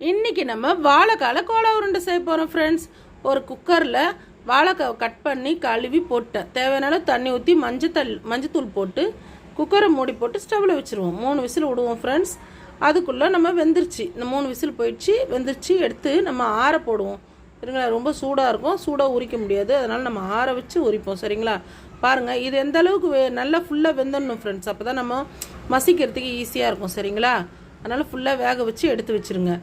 இன்றைக்கி நம்ம வாழைக்கால கோலா உருண்டை செய்ய போகிறோம் ஃப்ரெண்ட்ஸ். ஒரு குக்கரில் வாழைக்காவை கட் பண்ணி கழுவி போட்டேன். தேவையான தண்ணி ஊற்றி மஞ்சத்தூள் போட்டு குக்கரை மூடி போட்டு ஸ்டவ்வில் வச்சுருவோம். 3 விசில் விடுவோம் ஃப்ரெண்ட்ஸ். அதுக்குள்ளே நம்ம வெந்துருச்சு. இந்த 3 விசில் போயிடுச்சு, வெந்துருச்சு. எடுத்து நம்ம ஆற போடுவோம் சரிங்களா. ரொம்ப சூடாக இருக்கும், சூடாக உரிக்க முடியாது, அதனால் நம்ம ஆற வச்சு உரிப்போம் சரிங்களா. பாருங்கள், இது எந்த அளவுக்கு நல்லா ஃபுல்லாக வெந்துடணும் ஃப்ரெண்ட்ஸ். அப்போ தான் நம்ம மசிக்கிறதுக்கு ஈஸியாக இருக்கும் சரிங்களா. அதனால் ஃபுல்லாக வேக வச்சு எடுத்து வச்சுருங்க.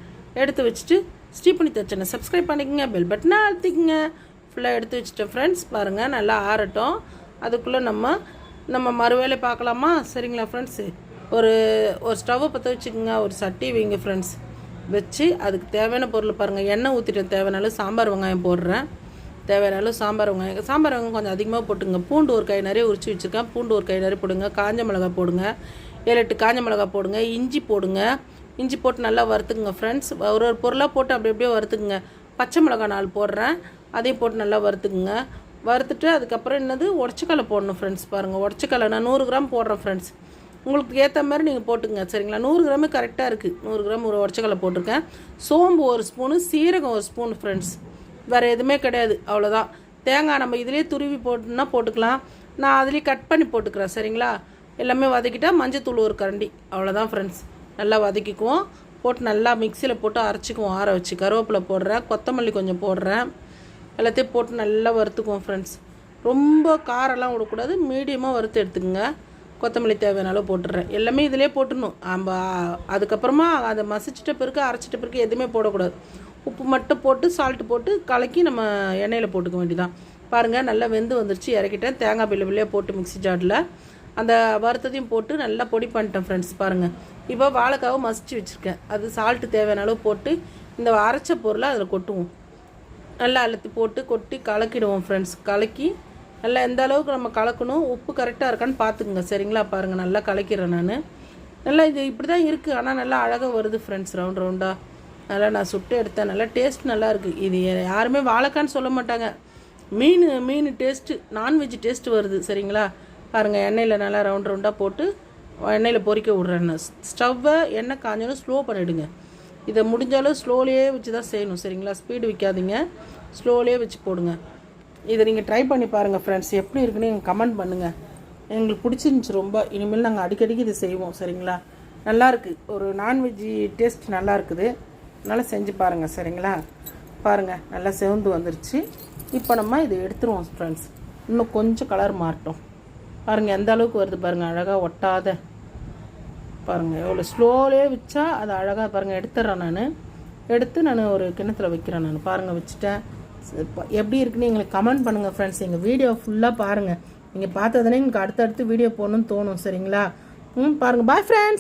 எடுத்து வச்சுட்டு ஸ்ரீபுனிதா சேனலை சப்ஸ்கிரைப் பண்ணிக்கங்க, பெல் பட்டனை அழுத்திக்கங்க. ஃபுல்லாக எடுத்து வச்சுட்டேன் ஃப்ரெண்ட்ஸ். பாருங்கள், நல்லா ஆறட்டும். அதுக்குள்ளே நம்ம மறுவேளை பார்க்கலாமா சரிங்களா ஃப்ரெண்ட்ஸு. ஒரு ஸ்டவ்வை பற்ற வச்சுக்கோங்க, ஒரு சட்டி வைங்க ஃப்ரெண்ட்ஸ். வச்சு அதுக்கு தேவையான பொருள் பாருங்கள். எண்ணெய் ஊற்றிட்டேன். தேவையானாலும் சாம்பார் வெங்காயம் போடுறேன். தேவையானாலும் சாம்பார் வெங்காயம் கொஞ்சம் அதிகமாக போட்டுங்க. பூண்டு ஒரு கை நிறைய உரிச்சு வச்சுருக்கேன். பூண்டு ஒரு கை நிறைய போடுங்க. காஞ்ச மிளகா போடுங்க. 7-8 காஞ்ச மிளகா போடுங்க. இஞ்சி போடுங்க. இஞ்சி போட்டு நல்லா வறுத்துக்குங்க ஃப்ரெண்ட்ஸ். ஒரு பொருளாக போட்டு அப்படியே வறுத்துக்குங்க. பச்சை மிளகா 4 போடுறேன், அதையும் போட்டு நல்லா வறுத்துக்குங்க. வறுத்துட்டு அதுக்கப்புறம் என்னது உடச்சிக்கலை போடணும் ஃப்ரெண்ட்ஸ். பாருங்கள், உடச்சிக்கலை நான் 100 கிராம் போடுறேன் ஃப்ரெண்ட்ஸ். உங்களுக்கு ஏற்ற மாதிரி நீங்கள் போட்டுங்க சரிங்களா. 100 கிராமு கரெக்டாக இருக்குது. 100 கிராம் ஒரு உடச்சிக்கலை போட்டிருக்கேன். சோம்பு 1 ஸ்பூனு, சீரகம் 1 ஸ்பூன் ஃப்ரெண்ட்ஸ். வேறு எதுவுமே கிடையாது, அவ்வளோதான். தேங்காய் நம்ம இதிலே துருவி போட்டுன்னா போட்டுக்கலாம். நான் அதிலே கட் பண்ணி போட்டுக்கிறேன் சரிங்களா. எல்லாமே வதக்கிட்டால் மஞ்சத்தூள் 1 கரண்டி, அவ்வளோதான் ஃப்ரெண்ட்ஸ். நல்லா வதக்கிக்குவோம். போட்டு நல்லா மிக்சியில் போட்டு அரைச்சிக்குவோம். ஆற வச்சு கருவேப்பிலை போடுறேன், கொத்தமல்லி கொஞ்சம் போடுறேன். எல்லாத்தையும் போட்டு நல்லா வறுத்துக்குவோம் ஃப்ரெண்ட்ஸ். ரொம்ப காரெல்லாம் விடக்கூடாது, மீடியமாக வறுத்து எடுத்துக்கோங்க. கொத்தமல்லி தேவையான அளவு போட்டுடுறேன். எல்லாமே இதிலே போட்டுடணும். அதுக்கப்புறமா அதை மசிச்சிட்ட பிறகு அரைச்சிட்ட பிறகு எதுவுமே போடக்கூடாது. உப்பு மட்டும் போட்டு சால்ட்டு போட்டு கலக்கி நம்ம எண்ணெயில் போட்டுக்க வேண்டியதான். பாருங்கள், நல்லா வெந்து வந்துருச்சு. இறக்கிட்டேன். தேங்காய் பிள்ளையாக போட்டு மிக்ஸி ஜாரில் அந்த வறுத்ததையும் போட்டு நல்லா பொடி பண்ணிட்டேன் ஃப்ரெண்ட்ஸ். பாருங்கள், இப்போ வாழைக்காவை மசிச்சு வச்சுருக்கேன். அது சால்ட்டு தேவையான அளவு போட்டு இந்த அரைச்ச பொருளை அதில் கொட்டுவோம். நல்லா அழுத்தி போட்டு கொட்டி கலக்கிடுவோம் ஃப்ரெண்ட்ஸ். கலக்கி நல்லா எந்த அளவுக்கு நம்ம கலக்கணும், உப்பு கரெக்டாக இருக்கான்னு பார்த்துக்குங்க சரிங்களா. பாருங்கள், நல்லா கலக்கிறேன் நான். நல்லா இது இப்படி தான் இருக்குது, ஆனால் நல்லா அழகாக வருது ஃப்ரெண்ட்ஸ். ரவுண்டாக நல்லா நான் சுட்டு எடுத்தேன். நல்லா டேஸ்ட் நல்லா இருக்குது. இது யாருமே வாழைக்கான்னு சொல்ல மாட்டாங்க. மீன் டேஸ்ட்டு, நான்வெஜ் டேஸ்ட்டு வருது சரிங்களா. பாருங்கள், எண்ணெயில் நல்லா ரவுண்டாக போட்டு எண்ணெயில் பொரிக்க விட்றேன். ஸ்டவ்வை எண்ணெய் காஞ்சோன்னு ஸ்லோ பண்ணிவிடுங்க. இதை முடிஞ்சாலும் ஸ்லோலியே வச்சு தான் செய்யணும் சரிங்களா. ஸ்பீடு வைக்காதீங்க, ஸ்லோலியே வச்சு போடுங்க. இதை நீங்கள் ட்ரை பண்ணி பாருங்கள் ஃப்ரெண்ட்ஸ். எப்படி இருக்குன்னு எங்கள் கமெண்ட் பண்ணுங்கள். எங்களுக்கு பிடிச்சிருந்துச்சி ரொம்ப. இனிமேல் நாங்கள் அடிக்கடிக்கு இதை செய்வோம் சரிங்களா. நல்லாயிருக்கு, ஒரு நான்வெஜ் டேஸ்ட் நல்லா இருக்குது. நல்லா செஞ்சு பாருங்கள் சரிங்களா. பாருங்கள், நல்லா செவந்து வந்துருச்சு. இப்போ நம்ம இதை எடுத்துருவோம் ஃப்ரெண்ட்ஸ். இன்னும் கொஞ்சம் கலர் மாறட்டும். பாருங்கள் எந்த அளவுக்கு வருது பாருங்கள், அழகாக ஒட்டாத. பாருங்கள் எவ்வளோ ஸ்லோலே வச்சா அது அழகாக. பாருங்கள், எடுத்துட்றேன் நான். எடுத்து நான் ஒரு கிண்ணத்தில் வைக்கிறேன் நான். பாருங்கள், வச்சுட்டேன். எப்படி இருக்குன்னு எங்களுக்கு கமெண்ட் பண்ணுங்கள் ஃப்ரெண்ட்ஸ். எங்கள் வீடியோ ஃபுல்லாக பாருங்கள். நீங்கள் பார்த்ததுனே எங்களுக்கு அடுத்தடுத்து வீடியோ போடணும்னு தோணும் சரிங்களா. பாருங்கள். Bye friends.